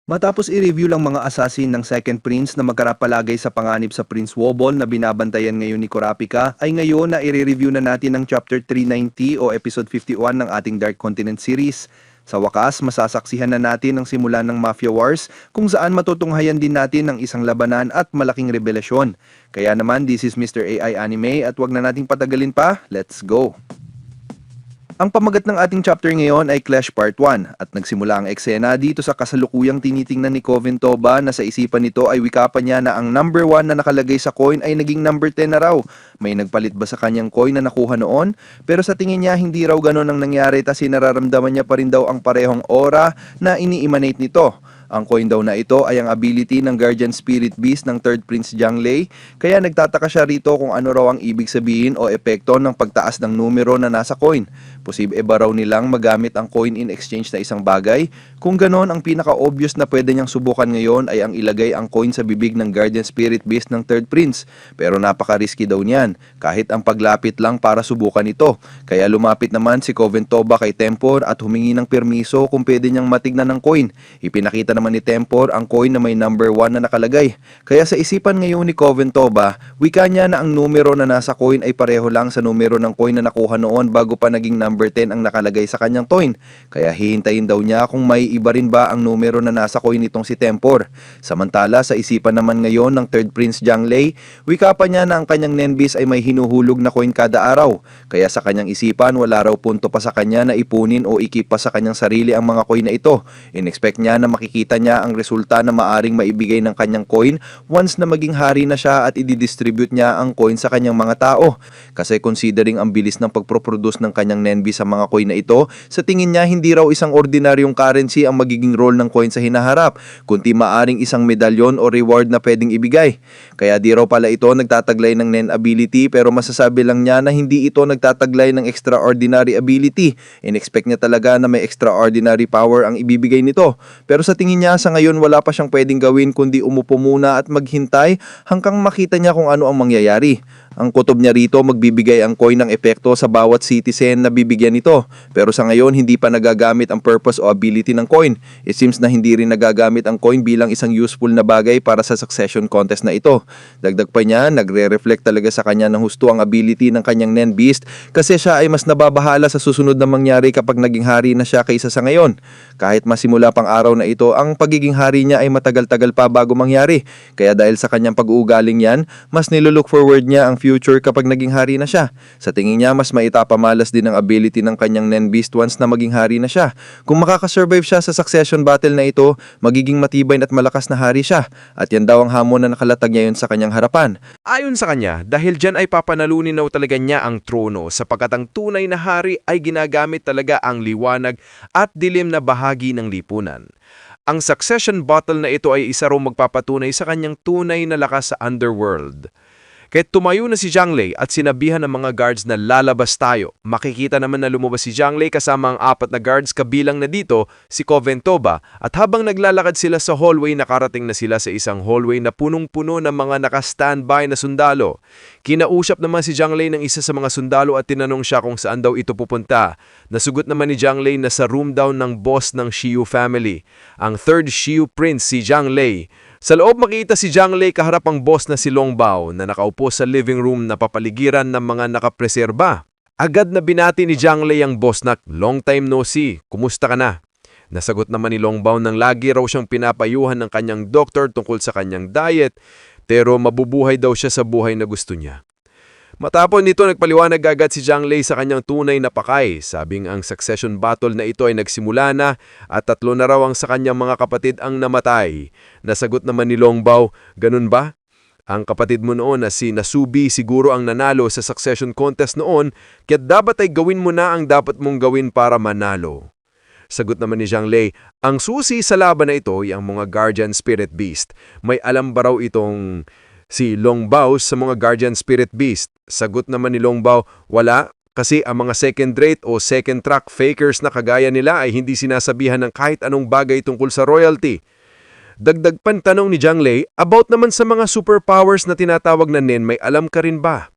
Matapos i-review lang mga assassin ng Second Prince na magkarapalagay sa panganib sa Prince Wobble na binabantayan ngayon ni Kurapika, ay ngayon na i-review na natin ang Chapter 390 o Episode 51 ng ating Dark Continent series. Sa wakas, masasaksihan na natin ang simula ng Mafia Wars kung saan matutunghayan din natin ang isang labanan at malaking revelasyon. Kaya naman, this is Mr. AI Anime at wag na nating patagalin pa, let's go! Ang pamagat ng ating chapter ngayon ay Clash Part 1 at nagsimula ang eksena dito sa kasalukuyang tinitingnan ni Coven Toba na sa isipan nito ay wikapan niya na ang number 1 na nakalagay sa coin ay naging number 10 na raw. May nagpalit ba sa kanyang coin na nakuha noon? Pero sa tingin niya hindi raw ganon ang nangyari kasi nararamdaman niya pa rin daw ang parehong aura na ini-emanate nito. Ang coin daw na ito ay ang ability ng Guardian Spirit Beast ng 3rd Prince Zhonglei, kaya nagtataka siya rito kung ano raw ang ibig sabihin o epekto ng pagtaas ng numero na nasa coin. Posible ba raw nilang magamit ang coin in exchange na isang bagay? Kung ganon, ang pinaka-obvious na pwede niyang subukan ngayon ay ang ilagay ang coin sa bibig ng Guardian Spirit Beast ng 3rd Prince. Pero napaka-risky daw niyan, kahit ang paglapit lang para subukan ito. Kaya lumapit naman si Coven Toba kay Tempor at humingi ng permiso kung pwede niyang matignan ng coin. Ipinakita naman ni Tempor ang coin na may number 1 na nakalagay. Kaya sa isipan ngayon ni Coven Toba, wika niya na ang numero na nasa coin ay pareho lang sa numero ng coin na nakuha noon bago pa naging number 10 ang nakalagay sa kanyang coin. Kaya hihintayin daw niya kung may iba rin ba ang numero na nasa coin nitong si Tempor. Samantala sa isipan naman ngayon ng 3rd Prince Zhonglei, wika pa niya na ang kanyang Nenbis ay may hinuhulog na coin kada araw. Kaya sa kanyang isipan wala raw punto pa sa kanya na ipunin o ikip pa sa kanyang sarili ang mga coin na ito. In-expect niya na makikita niya ang resulta na maaring maibigay ng kanyang coin once na maging hari na siya at i-distribute niya ang coin sa kanyang mga tao. Kasi considering ang bilis ng pagproproduce ng kanyang Nenbis sa mga coin na ito, sa tingin niya hindi raw isang ordinaryong currency ang magiging role ng coin sa hinaharap, kundi maaring isang medalyon o reward na pwedeng ibigay. Kaya di raw pala ito nagtataglay ng Nen ability pero masasabi lang niya na hindi ito nagtataglay ng extraordinary ability. In-expect niya talaga na may extraordinary power ang ibibigay nito. Pero sa tingin niya sa ngayon wala pa siyang pwedeng gawin kundi umupo muna at maghintay hanggang makita niya kung ano ang mangyayari. Ang kutob niya rito magbibigay ang coin ng epekto sa bawat citizen na bibigyan nito. Pero sa ngayon hindi pa nagagamit ang purpose o ability ng coin. It seems na hindi rin nagagamit ang coin bilang isang useful na bagay para sa succession contest na ito. Dagdag pa niya, nagre-reflect talaga sa kanya ng husto ang ability ng kanyang Nen Beast kasi siya ay mas nababahala sa susunod na mangyari kapag naging hari na siya kaysa sa ngayon. Kahit masimula pang araw na ito, ang pagiging hari niya ay matagal-tagal pa bago mangyari. Kaya dahil sa kanyang pag-uugaling yan, mas nilulook forward niya ang future kapag naging hari na siya. Sa tingin niya, mas maitapamalas din ang ability ng kanyang Nen Beast once na maging hari na siya. Kung makakasurvive siya sa succession battle na ito, magiging matibay at malakas na hari siya. At yan daw ang hamon na nakalatag niya yun sa kanyang harapan. Ayon sa kanya, dahil dyan ay papanalunin na talaga niya ang trono sapagkat ang tunay na hari ay ginagamit talaga ang liwanag at dilim na bahagi ng lipunan. Ang succession battle na ito ay isa raw magpapatunay sa kanyang tunay na lakas sa underworld. Kahit tumayo na si Zhonglei at sinabihan ng mga guards na lalabas tayo, makikita naman na lumabas si Zhonglei kasama ang 4 na guards kabilang na dito si Coven Toba at habang naglalakad sila sa hallway nakarating na sila sa isang hallway na punong-puno ng mga naka-standby na sundalo. Kinausap naman si Zhonglei ng isa sa mga sundalo at tinanong siya kung saan daw ito pupunta. Nasugot naman ni Zhonglei na sa room daw ng boss ng Xiu family, ang 3rd Xiu Prince si Zhonglei. Sa loob makita si Zhonglei kaharap ang boss na si Long Bao na nakaupo sa living room na papaligiran ng mga nakapreserba. Agad na binati ni Zhonglei ang boss na, "Long time no see, kumusta ka na?" Nasagot naman ni Long Bao nang lagi raw siyang pinapayuhan ng kanyang doktor tungkol sa kanyang diet, pero mabubuhay daw siya sa buhay na gusto niya. Matapos nito nagpaliwanag agad si Zhonglei sa kanyang tunay na pakay, sabing ang succession battle na ito ay nagsimula na at 3 na raw ang sa kanyang mga kapatid ang namatay. Nasagot naman ni Long Bao, "Ganun ba? Ang kapatid mo noon na si Nasubi siguro ang nanalo sa succession contest noon, kaya dapat ay gawin mo na ang dapat mong gawin para manalo." Sagot naman ni Zhonglei, "Ang susi sa laban na ito ay ang mga Guardian Spirit Beast. May alam ba raw itong si Long Bao sa mga Guardian Spirit Beast?" Sagot naman ni Long Bao, "Wala, kasi ang mga second-rate o second-track fakers na kagaya nila ay hindi sinasabihan ng kahit anong bagay tungkol sa royalty." Dagdag pan tanong ni Zhonglei, "About naman sa mga superpowers na tinatawag na Nen, may alam ka rin ba?"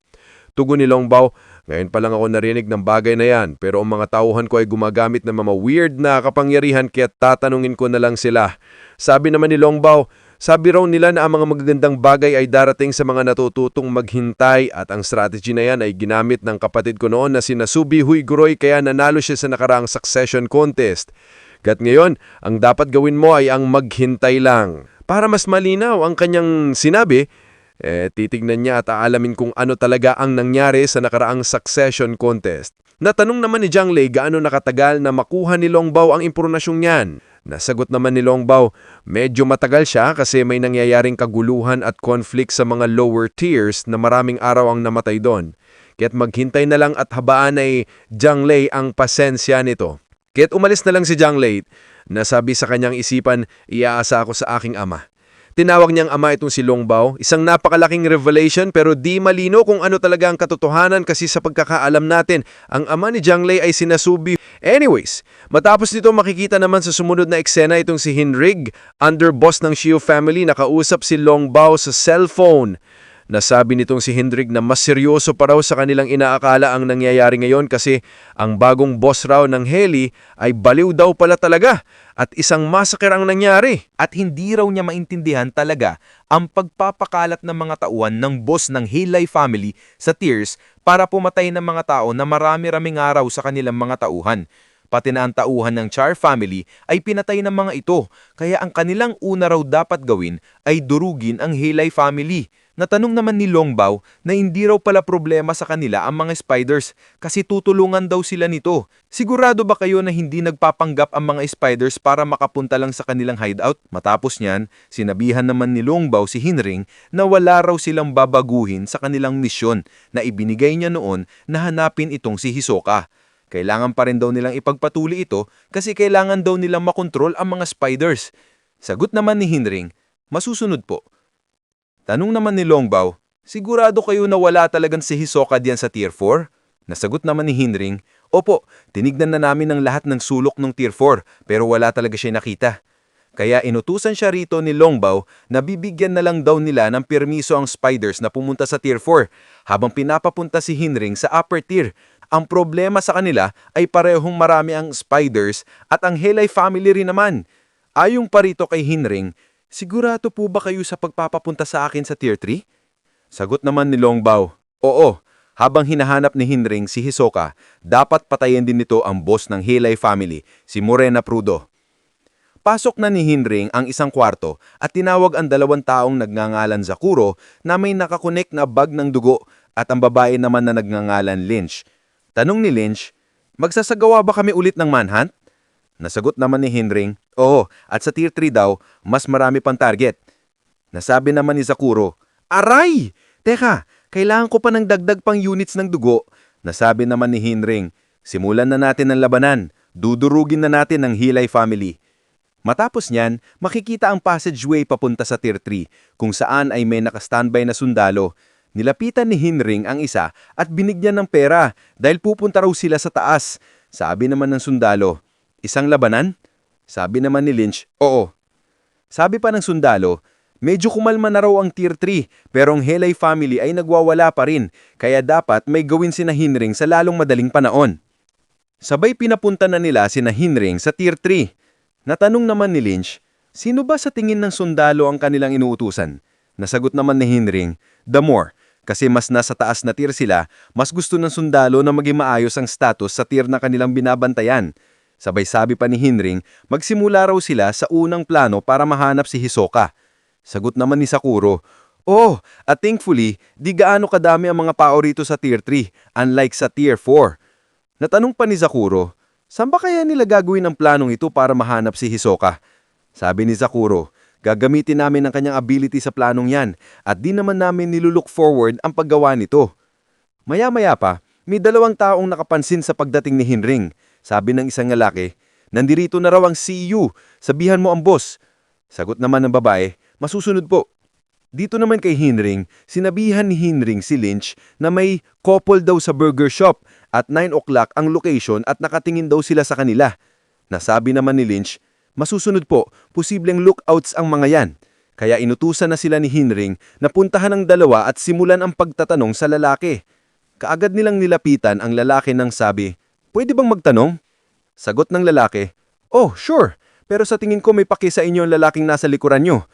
Tugon ni Long Bao, Ngayon pa lang ako narinig ng bagay na yan, pero ang mga tauhan ko ay gumagamit ng mga weird na kapangyarihan kaya tatanungin ko na lang sila. Sabi naman ni Longbao, sabi raw nila na ang mga magagandang bagay ay darating sa mga natututong maghintay at ang strategy na yan ay ginamit ng kapatid ko noon na si Nasubi Huiguroy kaya nanalo siya sa nakaraang succession contest. Kat ngayon, ang dapat gawin mo ay ang maghintay lang. Para mas malinaw ang kanyang sinabi, titignan niya at aalamin kung ano talaga ang nangyari sa nakaraang succession contest. Natanong naman ni Zhang Lei gaano nakatagal na makuha ni Longbao ang impormasyong yan. Nasagot naman ni Longbao, medyo matagal siya kasi may nangyayaring kaguluhan at conflict sa mga lower tiers na maraming araw ang namatay doon. Kaya't maghintay na lang at habaan ay Zhang Lei ang pasensya nito. Kaya't umalis na lang si Zhang Lei, nasabi sa kanyang isipan, iaasa ako sa aking ama. Tinawag niyang ama itong si Longbao, isang napakalaking revelation pero di malino kung ano talaga ang katotohanan kasi sa pagkakaalam natin, ang ama ni Zhang Lei ay si Nasubi. Anyways, matapos nito makikita naman sa sumunod na eksena itong si Hinrig, underboss ng Xiu family, nakausap si Longbao sa cellphone. Nasabi nitong si Hinrig na mas seryoso pa raw sa kanilang inaakala ang nangyayari ngayon kasi ang bagong boss raw ng Heli ay baliw daw pala talaga at isang massacre ang nangyari. At hindi raw niya maintindihan talaga ang pagpapakalat ng mga tauhan ng boss ng Hilay family sa tiers para pumatay ng mga tao na marami-raming araw sa kanilang mga tauhan. Pati na ang tauhan ng Char family ay pinatay ng mga ito, kaya ang kanilang una raw dapat gawin ay durugin ang Hilay family. Natanong naman ni Longbao na hindi raw pala problema sa kanila ang mga spiders kasi tutulungan daw sila nito. Sigurado ba kayo na hindi nagpapanggap ang mga spiders para makapunta lang sa kanilang hideout? Matapos niyan, sinabihan naman ni Longbao si Hinring na wala raw silang babaguhin sa kanilang misyon na ibinigay niya noon na hanapin itong si Hisoka. Kailangan pa rin daw nilang ipagpatuloy ito kasi kailangan daw nilang makontrol ang mga spiders. Sagot naman ni Hinring, masusunod po. Tanong naman ni Longbao, sigurado kayo na wala talagang si Hisoka diyan sa Tier 4? Nasagot naman ni Hinring, opo, tinignan na namin ang lahat ng sulok ng Tier 4 pero wala talaga siya nakita. Kaya inutusan siya rito ni Longbao na bibigyan na lang daw nila ng permiso ang spiders na pumunta sa Tier 4 habang pinapapunta si Hinring sa upper tier. Ang problema sa kanila ay parehong marami ang spiders at ang Helay family rin naman. Ayong pa rito kay Hinring, sigurado po ba kayo sa pagpapapunta sa akin sa Tier 3? Sagot naman ni Longbao, oo. Habang hinahanap ni Hinring si Hisoka, dapat patayin din nito ang boss ng Helay family, si Morena Prudo. Pasok na ni Hinring ang isang kwarto at tinawag ang 2 taong nagngangalan Zakuro na may nakakonek na bag ng dugo at ang babae naman na nagngangalan Lynch. Tanong ni Lynch, magsasagawa ba kami ulit ng manhunt? Nasagot naman ni Hinring, oo, at sa Tier 3 daw, mas marami pang target. Nasabi naman ni Zakuro, aray! Teka, kailangan ko pa ng dagdag pang units ng dugo. Nasabi naman ni Hinring, simulan na natin ang labanan, dudurugin na natin ang Hilay family. Matapos niyan, makikita ang passageway papunta sa Tier 3, kung saan ay may nakastandby na sundalo. Nilapitan ni Hinring ang isa at binigyan ng pera dahil pupunta raw sila sa taas. Sabi naman ng sundalo, isang labanan? Sabi naman ni Lynch, oo. Sabi pa ng sundalo, medyo kumalma na raw ang Tier 3 pero ang Helay family ay nagwawala pa rin kaya dapat may gawin sina Hinring sa lalong madaling panahon. Sabay pinapunta na nila sina Hinring sa Tier 3. Natanong naman ni Lynch, sino ba sa tingin ng sundalo ang kanilang inuutusan? Nasagot naman ni Hinring, the more. Kasi mas nasa taas na tier sila, mas gusto ng sundalo na maging maayos ang status sa tier na kanilang binabantayan. Sabay sabi pa ni Hinring, magsimula raw sila sa unang plano para mahanap si Hisoka. Sagot naman ni Sakuro, oh, at thankfully, di gaano kadami ang mga pao rito sa Tier 3, unlike sa Tier 4. Natanong pa ni Sakuro, saan ba kaya nila gagawin ang planong ito para mahanap si Hisoka? Sabi ni Sakuro, gagamitin namin ang kanyang ability sa planong yan at di naman namin nilulook forward ang paggawa nito. Maya-maya pa, may 2 taong nakapansin sa pagdating ni Hinring. Sabi ng isang lalaki, nandirito na raw ang CEO, sabihan mo ang boss. Sagot naman ng babae, masusunod po. Dito naman kay Hinring, sinabihan ni Hinring si Lynch na may couple daw sa burger shop at 9 o'clock ang location at nakatingin daw sila sa kanila. Nasabi naman ni Lynch, masusunod po, posibleng lookouts ang mga yan. Kaya inutusan na sila ni Hinring na puntahan ang 2 at simulan ang pagtatanong sa lalaki. Kaagad nilang nilapitan ang lalaki nang sabi, "Pwede bang magtanong?" Sagot ng lalaki, "Oh, sure, pero sa tingin ko may paki sa inyo ang lalaking nasa likuran nyo."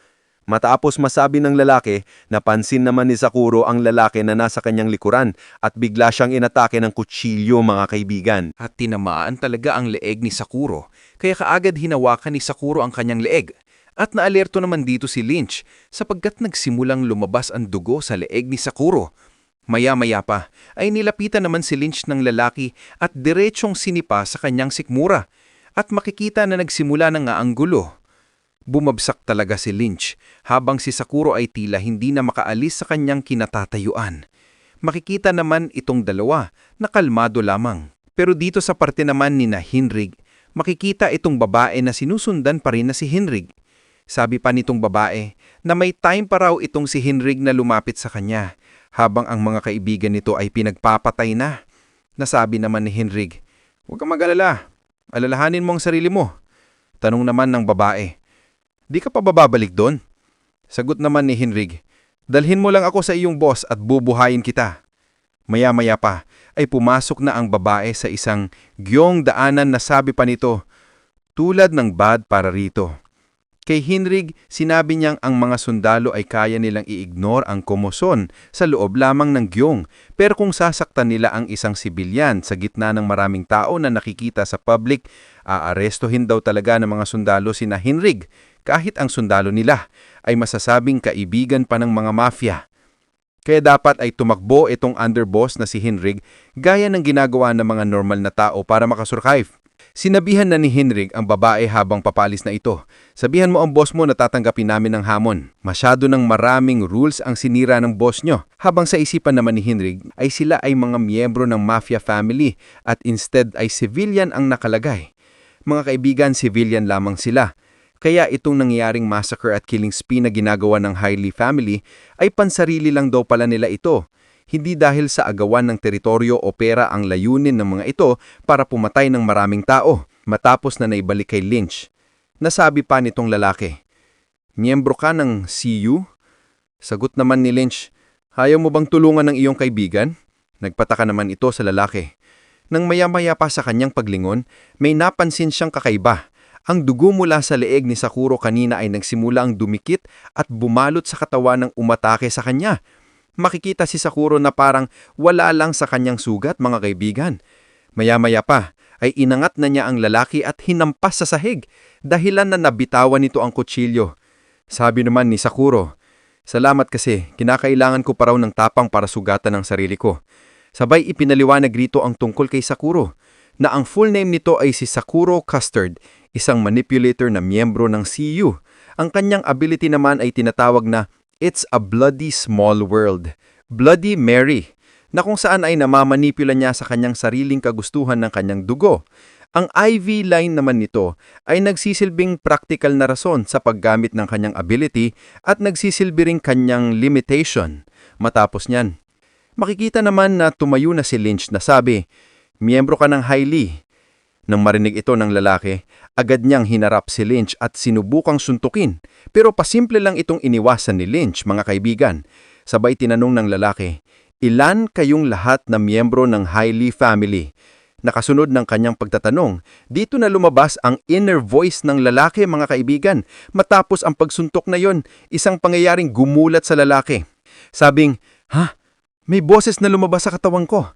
Matapos masabi ng lalaki, napansin naman ni Sakuro ang lalaki na nasa kanyang likuran at bigla siyang inatake ng kutsilyo, mga kaibigan. At tinamaan talaga ang leeg ni Sakuro, kaya kaagad hinawakan ni Sakuro ang kanyang leeg. At naalerto naman dito si Lynch sapagkat nagsimulang lumabas ang dugo sa leeg ni Sakuro. Maya-maya pa ay nilapitan naman si Lynch ng lalaki at diretsong sinipa sa kanyang sikmura at makikita na nagsimula na nga ang gulo. Bumabsak talaga si Lynch habang si Sakuro ay tila hindi na makaalis sa kanyang kinatatayuan. Makikita naman itong dalawa na kalmado lamang. Pero dito sa parte naman ni na Hinrig, makikita itong babae na sinusundan pa rin na si Hinrig. Sabi pa nitong babae na may time pa raw itong si Hinrig na lumapit sa kanya habang ang mga kaibigan nito ay pinagpapatay na. Nasabi naman ni Hinrig, "Huwag kang mag-alala, alalahanin mo ang sarili mo." Tanong naman ng babae, "Di ka pa babalik doon?" Sagot naman ni Hinrig, "Dalhin mo lang ako sa iyong boss at bubuhayin kita." Maya-maya pa ay pumasok na ang babae sa isang gyong daanan na sabi pa nito, "Tulad ng bad para rito." Kay Hinrig, sinabi niyang ang mga sundalo ay kaya nilang i-ignore ang komoson sa loob lamang ng gyong. Pero kung sasaktan nila ang isang sibilyan sa gitna ng maraming tao na nakikita sa public, aarestuhin daw talaga ng mga sundalo sina Hinrig. Kahit ang sundalo nila ay masasabing kaibigan pa ng mga mafia. Kaya dapat ay tumakbo itong underboss na si Hinrig gaya ng ginagawa ng mga normal na tao para makasurvive. Sinabihan na ni Hinrig ang babae habang papalis na ito, "Sabihan mo ang boss mo na tatanggapin namin ng hamon. Masyado ng maraming rules ang sinira ng boss nyo." Habang sa isipan naman ni Hinrig ay sila ay mga miyembro ng mafia family at instead ay civilian ang nakalagay. Mga kaibigan, civilian lamang sila. Kaya itong nangyaring massacre at killing spree na ginagawa ng Hailey family ay pansarili lang daw pala nila ito. Hindi dahil sa agawan ng teritoryo o pera ang layunin ng mga ito para pumatay ng maraming tao. Matapos na naibalik kay Lynch, nasabi pa nitong lalaki, "Miyembro ka ng CU?" Sagot naman ni Lynch, "Ayaw mo bang tulungan ng iyong kaibigan?" Nagpataka naman ito sa lalaki. Nang maya-maya pa sa kanyang paglingon, may napansin siyang kakaiba. Ang dugo mula sa leeg ni Sakuro kanina ay nagsimulang dumikit at bumalot sa katawan ng umatake sa kanya. Makikita si Sakuro na parang wala lang sa kanyang sugat, mga kaibigan. Maya-maya pa ay inangat na niya ang lalaki at hinampas sa sahig, dahilan na nabitawan nito ang kutsilyo. Sabi naman ni Sakuro, "Salamat kasi kinakailangan ko pa raw ng tapang para sugatan ang sarili ko." Sabay ipinaliwanag rito ang tungkol kay Sakuro, na ang full name nito ay si Sakuro Custard, isang manipulator na miyembro ng CU. Ang kanyang ability naman ay tinatawag na "It's a Bloody Small World", Bloody Mary, na kung saan ay namamanipula niya sa kanyang sariling kagustuhan ng kanyang dugo. Ang IV line naman nito ay nagsisilbing practical na rason sa paggamit ng kanyang ability at nagsisilbi ring kanyang limitation. Matapos niyan, makikita naman na tumayo na si Lynch na sabi, "Miyembro ka ng Hailey." Nang marinig ito ng lalaki, agad niyang hinarap si Lynch at sinubukang suntukin. Pero pasimple lang itong iniwasan ni Lynch, mga kaibigan. Sabay tinanong ng lalaki, "Ilan kayong lahat na miyembro ng Hailey family?" Nakasunod ng kanyang pagtatanong, dito na lumabas ang inner voice ng lalaki, mga kaibigan. Matapos ang pagsuntok na yon, isang pangyayaring gumulat sa lalaki. Sabing, "Ha? May boses na lumabas sa katawan ko."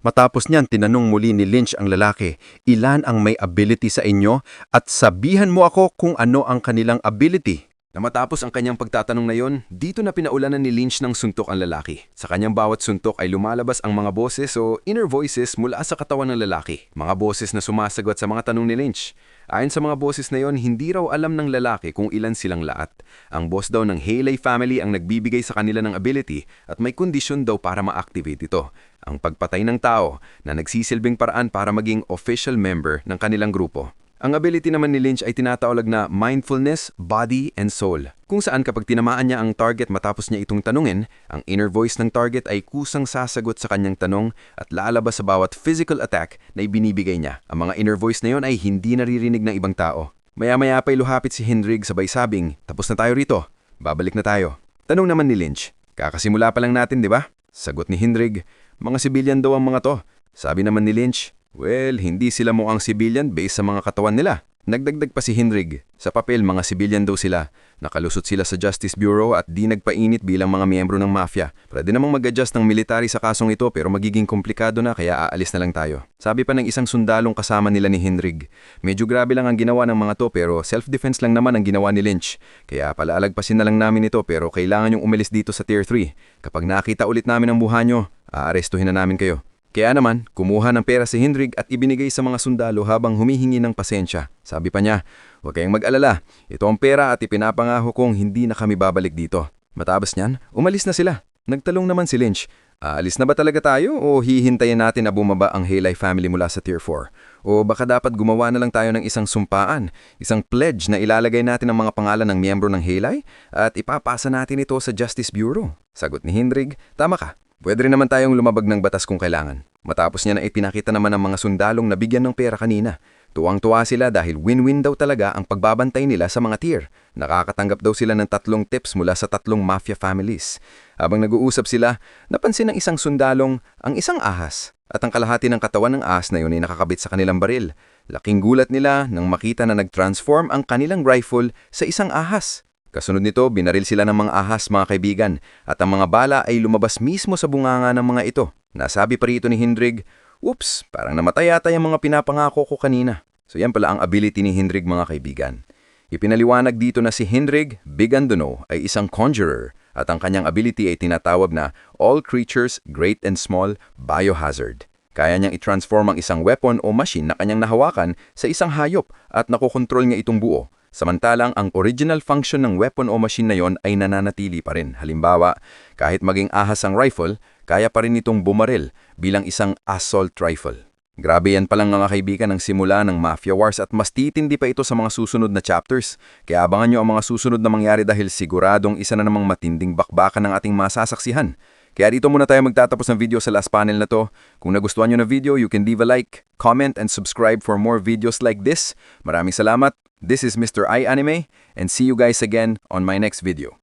Matapos niyan, tinanong muli ni Lynch ang lalaki, "Ilan ang may ability sa inyo at sabihan mo ako kung ano ang kanilang ability?" Na matapos ang kanyang pagtatanong na yon, dito na pinaulanan ni Lynch ng suntok ang lalaki. Sa kanyang bawat suntok ay lumalabas ang mga boses o inner voices mula sa katawan ng lalaki. Mga boses na sumasagot sa mga tanong ni Lynch. Ayon sa mga boses na yon, hindi raw alam ng lalaki kung ilan silang lahat. Ang boss daw ng Hailey family ang nagbibigay sa kanila ng ability at may kondisyon daw para ma-activate ito. Ang pagpatay ng tao na nagsisilbing paraan para maging official member ng kanilang grupo. Ang ability naman ni Lynch ay tinatawag na mindfulness, body, and soul. Kung saan kapag tinamaan niya ang target matapos niya itong tanungin, ang inner voice ng target ay kusang sasagot sa kanyang tanong at lalabas sa bawat physical attack na ibinibigay niya. Ang mga inner voice na yon ay hindi naririnig ng ibang tao. Maya-maya pa'y luhapit si Hinrig sabay sabing, "Tapos na tayo rito. Babalik na tayo." Tanong naman ni Lynch, "Kakasimula pa lang natin, di ba?" Sagot ni Hinrig, Mga civilian daw ang mga to. Sabi naman ni Lynch, well, hindi sila mukhang civilian based sa mga katawan nila. Nagdagdag pa si Hinrig. Sa papel, mga civilian daw sila. Nakalusot sila sa Justice Bureau at di nagpainit bilang mga miyembro ng mafia. Pwede namang mag-adjust ng military sa kasong ito pero magiging komplikado na kaya aalis na lang tayo. Sabi pa ng isang sundalong kasama nila ni Hinrig. Medyo grabe lang ang ginawa ng mga to pero self-defense lang naman ang ginawa ni Lynch. Kaya palaalagpasin na lang namin ito pero kailangan yung umalis dito sa Tier 3. Kapag nakita ulit namin ang buha nyo, aarestuhin na namin kayo. Kaya naman, kumuha ng pera si Hinrig at ibinigay sa mga sundalo habang humihingi ng pasensya. Sabi pa niya, huwag kayong mag-alala, ito ang pera at ipinapangako kong hindi na kami babalik dito. Matapos niyan, umalis na sila. Nagtalong naman si Lynch, aalis na ba talaga tayo o hihintayin natin na bumaba ang Haley family mula sa Tier 4? O baka dapat gumawa na lang tayo ng isang sumpaan, isang pledge na ilalagay natin ang mga pangalan ng miyembro ng Haley at ipapasa natin ito sa Justice Bureau? Sagot ni Hinrig, tama ka. Pwede rin naman tayong lumabag ng batas kung kailangan. Matapos niya na ipinakita naman ng mga sundalong na bigyan ng pera kanina. Tuwang-tuwa sila dahil win-win daw talaga ang pagbabantay nila sa mga tier. Nakakatanggap daw sila ng 3 tips mula sa 3 mafia families. Habang nag-uusap sila, napansin ng isang sundalong ang isang ahas at ang kalahati ng katawan ng ahas na yun ay nakakabit sa kanilang baril. Laking gulat nila nang makita na nag-transform ang kanilang rifle sa isang ahas. Kasunod nito, binaril sila ng mga ahas mga kaibigan at ang mga bala ay lumabas mismo sa bunganga ng mga ito. Nasabi pa rito ni Hinrig, "Oops, parang namatay yata yung mga pinapangako ko kanina." So yan pala ang ability ni Hinrig mga kaibigan. Ipinaliwanag dito na si Hinrig Bigandono ay isang conjurer at ang kanyang ability ay tinatawag na All Creatures, Great and Small, Biohazard. Kaya niyang i-transform ang isang weapon o machine na kanyang nahawakan sa isang hayop at nakokontrol niya itong buo. Samantalang ang original function ng weapon o machine na yon ay nananatili pa rin. Halimbawa, kahit maging ahas ang rifle, kaya pa rin itong bumaril bilang isang assault rifle. Grabe yan palang mga kaibigan ang simula ng Mafia Wars at mas titindi pa ito sa mga susunod na chapters. Kaya abangan nyo ang mga susunod na mangyari dahil siguradong isa na namang matinding bakbakan ng ating masasaksihan. Kaya dito muna tayo magtatapos ng video sa last panel na to. Kung nagustuhan nyo na video, you can leave a like, comment, and subscribe for more videos like this. Maraming salamat. This is Mr. I Anime, and see you guys again on my next video.